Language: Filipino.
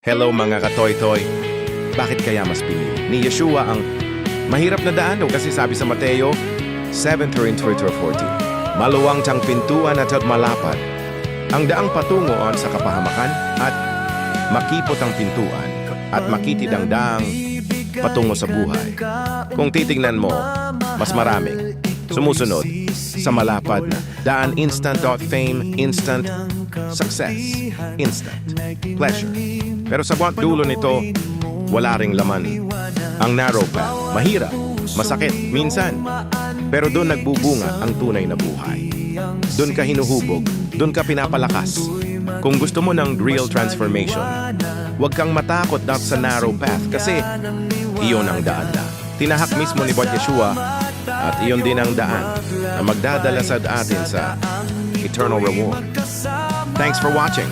Hello mga katoy-toy. Bakit kaya mas pinili ni Yeshua ang mahirap na daan daw kasi sabi sa Mateo 7:13-14. Maluwang tang pintuan at malapad ang daang patungoon sa kapahamakan at makipot ang pintuan at makitid ang daang patungo sa buhay. Kung titingnan mo, mas maraming sumusunod sa malapad na daan, instant fame, instant success, instant pleasure. Pero sa buwan dulo nito, wala ring laman. Ang narrow path, mahirap, masakit, minsan. Pero doon nagbubunga ang tunay na buhay. Doon ka hinuhubog, doon ka pinapalakas. Kung gusto mo ng real transformation, huwag kang matakot dapat sa narrow path kasi iyon ang daan na tinahak mismo ni Lord Yeshua at iyon din ang daan na magdadala sa atin sa eternal reward. Thanks for watching.